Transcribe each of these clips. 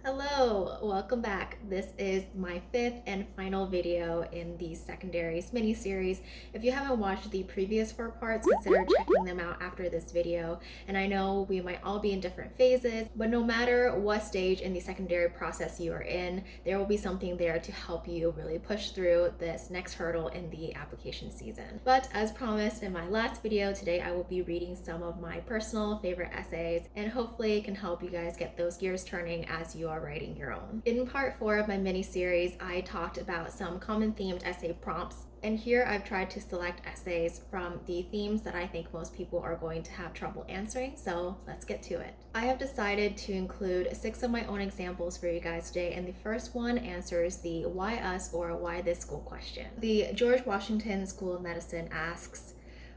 Hello, welcome back. This is my fifth and final video in the Secondaries mini-series. If you haven't watched the previous four parts, consider checking them out after this video. And I know we might all be in different phases, but no matter what stage in the secondary process you are in, there will be something there to help you really push through this next hurdle in the application season. But as promised in my last video, today I will be reading some of my personal favorite essays and hopefully it can help you guys get those gears turning as you are writing your own. In part 4 of my mini-series, I talked about some common themed essay prompts, and here I've tried to select essays from the themes that I think most people are going to have trouble answering, so let's get to it. I have decided to include 6 of my own examples for you guys today, and the first one answers the why us or why this school question. The George Washington School of Medicine asks,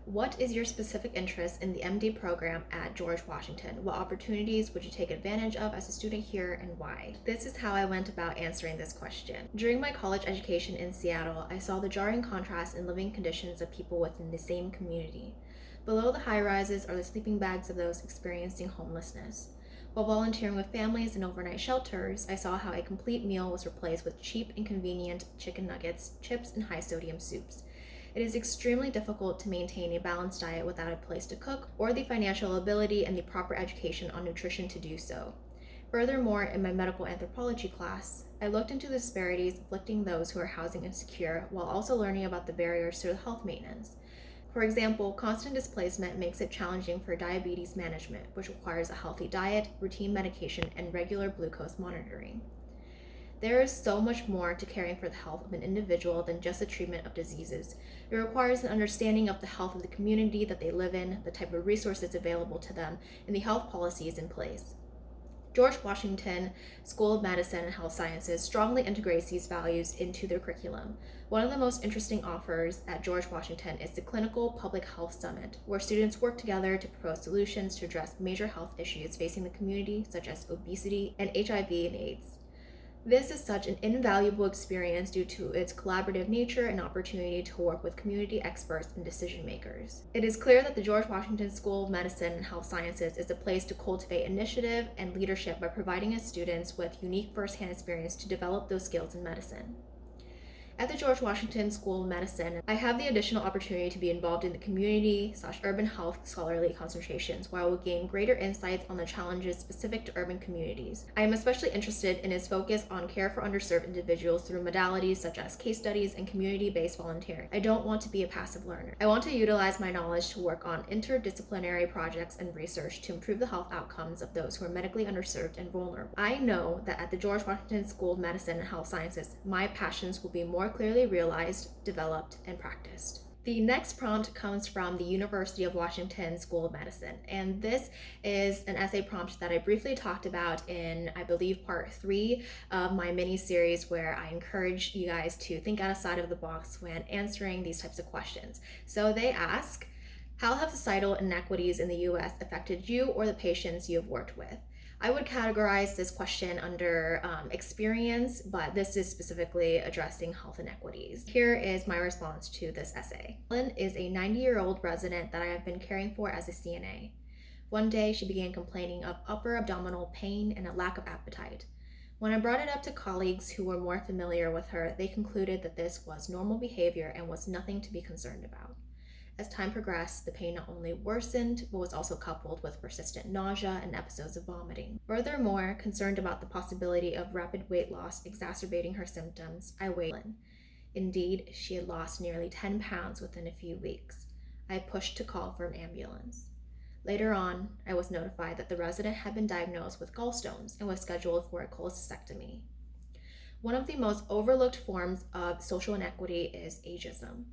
what is your specific interest in the MD program at George Washington? What opportunities would you take advantage of as a student here and why? This is how I went about answering this question. During my college education in Seattle, I saw the jarring contrast in living conditions of people within the same community. Below the high-rises are the sleeping bags of those experiencing homelessness. While volunteering with families in overnight shelters, I saw how a complete meal was replaced with cheap and convenient chicken nuggets, chips, and high-sodium soups. It is extremely difficult to maintain a balanced diet without a place to cook or the financial ability and the proper education on nutrition to do so. Furthermore, in my medical anthropology class, I looked into the disparities afflicting those who are housing insecure while also learning about the barriers to health maintenance. For example, constant displacement makes it challenging for diabetes management, which requires a healthy diet, routine medication, and regular glucose monitoring. There is so much more to caring for the health of an individual than just the treatment of diseases. It requires an understanding of the health of the community that they live in, the type of resources available to them, and the health policies in place. George Washington School of Medicine and Health Sciences strongly integrates these values into their curriculum. One of the most interesting offers at George Washington is the Clinical Public Health Summit, where students work together to propose solutions to address major health issues facing the community, such as obesity and HIV and AIDS. This is such an invaluable experience due to its collaborative nature and opportunity to work with community experts and decision makers. It is clear that the George Washington School of Medicine and Health Sciences is a place to cultivate initiative and leadership by providing its students with unique firsthand experience to develop those skills in medicine. At the George Washington School of Medicine, I have the additional opportunity to be involved in the community/urban health scholarly concentrations, where I will gain greater insights on the challenges specific to urban communities. I am especially interested in its focus on care for underserved individuals through modalities such as case studies and community-based volunteering. I don't want to be a passive learner. I want to utilize my knowledge to work on interdisciplinary projects and research to improve the health outcomes of those who are medically underserved and vulnerable. I know that at the George Washington School of Medicine and Health Sciences, my passions will be more clearly realized, developed, and practiced. The next prompt comes from the University of Washington School of Medicine, and this is an essay prompt that I briefly talked about in, I believe, part 3 of my mini-series, where I encourage you guys to think outside of the box when answering these types of questions. So they ask, how have societal inequities in the US affected you or the patients you have worked with? I would categorize this question under experience, but this is specifically addressing health inequities. Here is my response to this essay. Ellen is a 90-year-old resident that I have been caring for as a CNA. One day, she began complaining of upper abdominal pain and a lack of appetite. When I brought it up to colleagues who were more familiar with her, they concluded that this was normal behavior and was nothing to be concerned about. As time progressed, the pain not only worsened, but was also coupled with persistent nausea and episodes of vomiting. Furthermore, concerned about the possibility of rapid weight loss exacerbating her symptoms, I weighed in. Indeed, she had lost nearly 10 pounds within a few weeks. I pushed to call for an ambulance. Later on, I was notified that the resident had been diagnosed with gallstones and was scheduled for a cholecystectomy. One of the most overlooked forms of social inequity is ageism.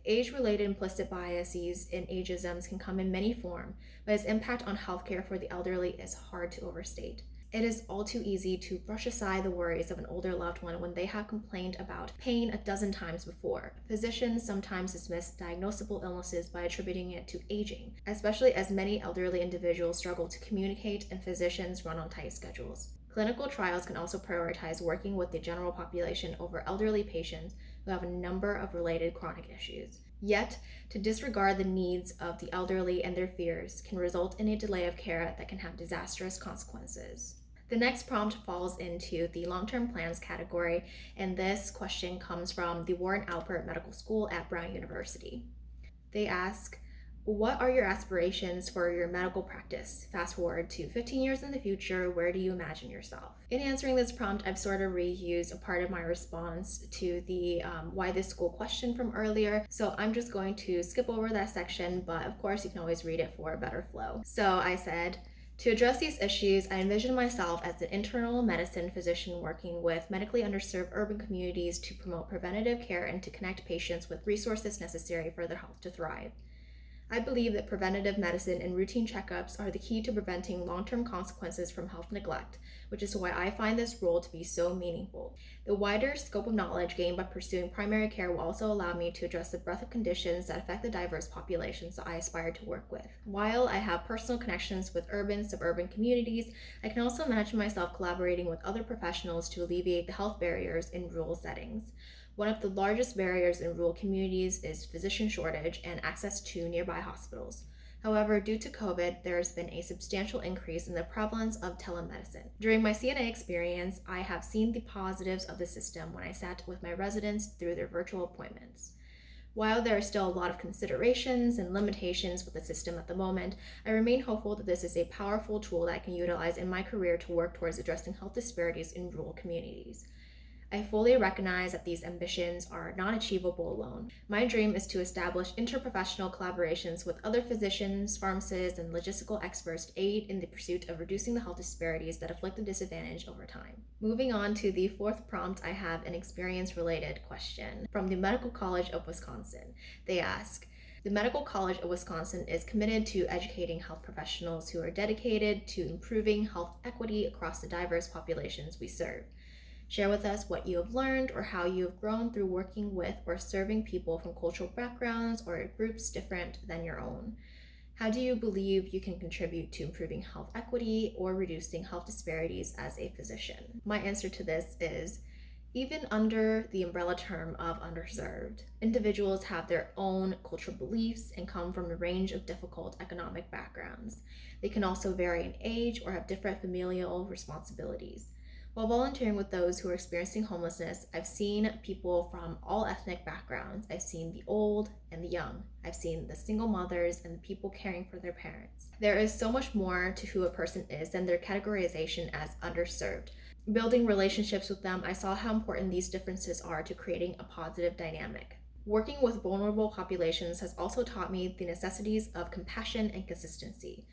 Age-related implicit biases in ageisms can come in many forms, but its impact on healthcare for the elderly is hard to overstate. It is all too easy to brush aside the worries of an older loved one when they have complained about pain a dozen times before. Physicians sometimes dismiss diagnosable illnesses by attributing it to aging, especially as many elderly individuals struggle to communicate and physicians run on tight schedules. Clinical trials can also prioritize working with the general population over elderly patients who have a number of related chronic issues. Yet, to disregard the needs of the elderly and their fears can result in a delay of care that can have disastrous consequences. The next prompt falls into the long-term plans category, and this question comes from the Warren Alpert Medical School at Brown University. They ask, what are your aspirations for your medical practice? Fast forward to 15 years in the future, where do you imagine yourself? In answering this prompt, I've sort of reused a part of my response to the why this school question from earlier. So I'm just going to skip over that section, but of course you can always read it for a better flow. So I said, to address these issues, I envision myself as an internal medicine physician working with medically underserved urban communities to promote preventative care and to connect patients with resources necessary for their health to thrive. I believe that preventative medicine and routine checkups are the key to preventing long-term consequences from health neglect, which is why I find this role to be so meaningful. The wider scope of knowledge gained by pursuing primary care will also allow me to address the breadth of conditions that affect the diverse populations that I aspire to work with. While I have personal connections with urban, suburban communities, I can also imagine myself collaborating with other professionals to alleviate the health barriers in rural settings. One of the largest barriers in rural communities is physician shortage and access to nearby hospitals. However, due to COVID, there has been a substantial increase in the prevalence of telemedicine. During my CNA experience, I have seen the positives of the system when I sat with my residents through their virtual appointments. While there are still a lot of considerations and limitations with the system at the moment, I remain hopeful that this is a powerful tool that I can utilize in my career to work towards addressing health disparities in rural communities. I fully recognize that these ambitions are not achievable alone. My dream is to establish interprofessional collaborations with other physicians, pharmacists, and logistical experts to aid in the pursuit of reducing the health disparities that afflict the disadvantaged over time. Moving on to the fourth prompt, I have an experience-related question from the Medical College of Wisconsin. They ask, the Medical College of Wisconsin is committed to educating health professionals who are dedicated to improving health equity across the diverse populations we serve. Share with us what you have learned or how you have grown through working with or serving people from cultural backgrounds or groups different than your own. How do you believe you can contribute to improving health equity or reducing health disparities as a physician? My answer to this is, even under the umbrella term of underserved, individuals have their own cultural beliefs and come from a range of difficult economic backgrounds. They can also vary in age or have different familial responsibilities. While volunteering with those who are experiencing homelessness, I've seen people from all ethnic backgrounds. I've seen the old and the young. I've seen the single mothers and the people caring for their parents. There is so much more to who a person is than their categorization as underserved. Building relationships with them, I saw how important these differences are to creating a positive dynamic. Working with vulnerable populations has also taught me the necessities of compassion and consistency.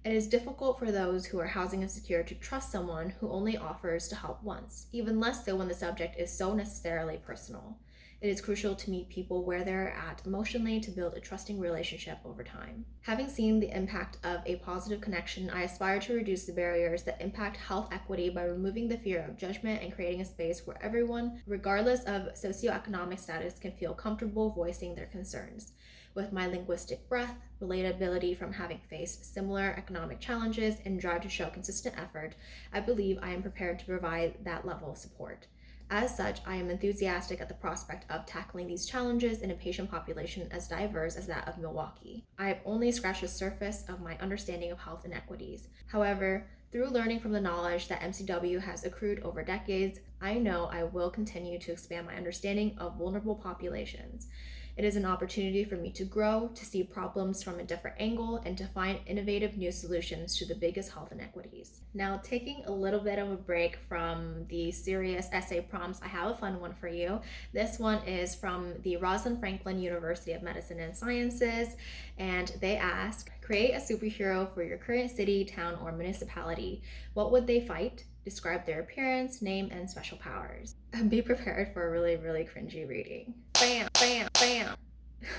It is difficult for those who are housing insecure to trust someone who only offers to help once, even less so when the subject is so necessarily personal. It is crucial to meet people where they're at emotionally to build a trusting relationship over time. Having seen the impact of a positive connection, I aspire to reduce the barriers that impact health equity by removing the fear of judgment and creating a space where everyone, regardless of socioeconomic status, can feel comfortable voicing their concerns. With my linguistic breadth, relatability from having faced similar economic challenges, and drive to show consistent effort, I believe I am prepared to provide that level of support. As such, I am enthusiastic at the prospect of tackling these challenges in a patient population as diverse as that of Milwaukee. I have only scratched the surface of my understanding of health inequities. However, through learning from the knowledge that MCW has accrued over decades, I know I will continue to expand my understanding of vulnerable populations. It is an opportunity for me to grow, to see problems from a different angle, and to find innovative new solutions to the biggest health inequities. Now, taking a little bit of a break from the serious essay prompts, I have a fun one for you. This one is from the Rosalind Franklin University of Medicine and Sciences, and they ask, create a superhero for your current city, town, or municipality. What would they fight? Describe their appearance, name, and special powers. Be prepared for a really, really cringy reading. Bam, bam, bam.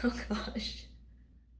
Oh gosh.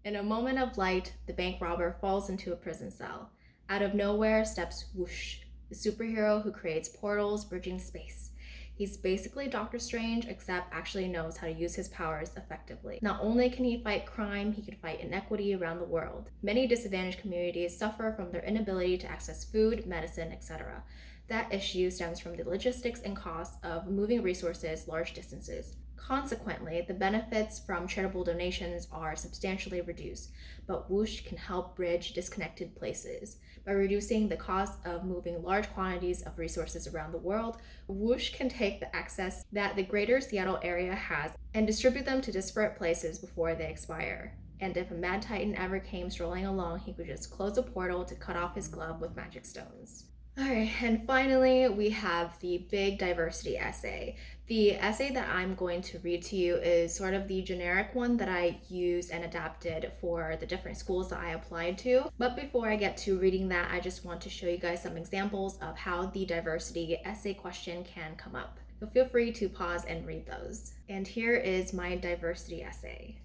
In a moment of light, the bank robber falls into a prison cell. Out of nowhere steps Whoosh, the superhero who creates portals bridging space. He's basically Doctor Strange, except actually knows how to use his powers effectively. Not only can he fight crime, he can fight inequity around the world. Many disadvantaged communities suffer from their inability to access food, medicine, etc. That issue stems from the logistics and costs of moving resources large distances. Consequently, the benefits from charitable donations are substantially reduced, but Whoosh can help bridge disconnected places. By reducing the cost of moving large quantities of resources around the world, Whoosh can take the excess that the greater Seattle area has and distribute them to disparate places before they expire. And if a mad titan ever came strolling along, he could just close a portal to cut off his glove with magic stones. Alright, and finally, we have the big diversity essay. The essay that I'm going to read to you is sort of the generic one that I used and adapted for the different schools that I applied to. But before I get to reading that, I just want to show you guys some examples of how the diversity essay question can come up. So feel free to pause and read those. And here is my diversity essay.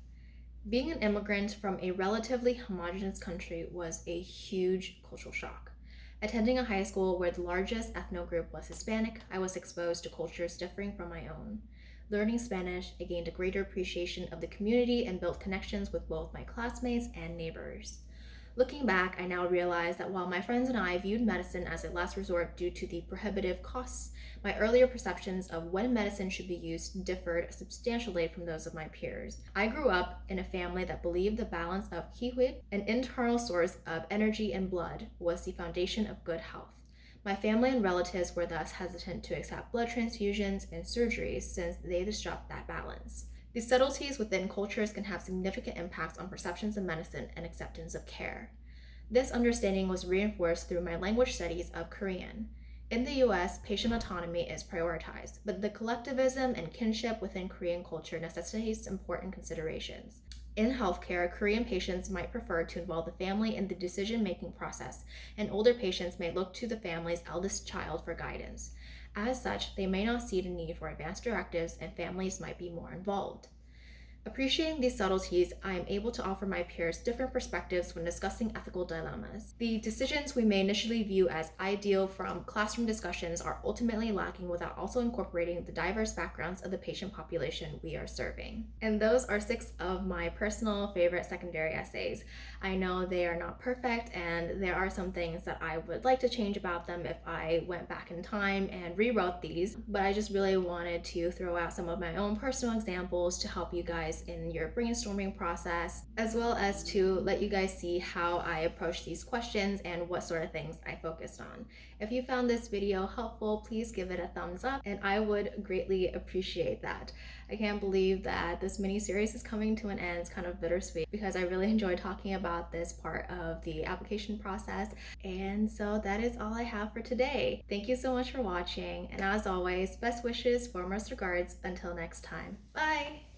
Being an immigrant from a relatively homogenous country was a huge cultural shock. Attending a high school where the largest ethno group was Hispanic, I was exposed to cultures differing from my own. Learning Spanish, I gained a greater appreciation of the community and built connections with both my classmates and neighbors. Looking back, I now realize that while my friends and I viewed medicine as a last resort due to the prohibitive costs, my earlier perceptions of when medicine should be used differed substantially from those of my peers. I grew up in a family that believed the balance of kiwit, an internal source of energy and blood, was the foundation of good health. My family and relatives were thus hesitant to accept blood transfusions and surgeries since they disrupt that balance. These subtleties within cultures can have significant impacts on perceptions of medicine and acceptance of care. This understanding was reinforced through my language studies of Korean. In the US, patient autonomy is prioritized, but the collectivism and kinship within Korean culture necessitates important considerations. In healthcare, Korean patients might prefer to involve the family in the decision-making process, and older patients may look to the family's eldest child for guidance. As such, they may not see the need for advanced directives and families might be more involved. Appreciating these subtleties, I am able to offer my peers different perspectives when discussing ethical dilemmas. The decisions we may initially view as ideal from classroom discussions are ultimately lacking without also incorporating the diverse backgrounds of the patient population we are serving. And those are 6 of my personal favorite secondary essays. I know they are not perfect, and there are some things that I would like to change about them if I went back in time and rewrote these, but I just really wanted to throw out some of my own personal examples to help you guys in your brainstorming process, as well as to let you guys see how I approach these questions and what sort of things I focused on. If you found this video helpful, please give it a thumbs up, and I would greatly appreciate that. I can't believe that this mini series is coming to an end. It's kind of bittersweet because I really enjoyed talking about this part of the application process. And so that is all I have for today. Thank you so much for watching, and as always, best wishes, warmest regards, until next time. Bye!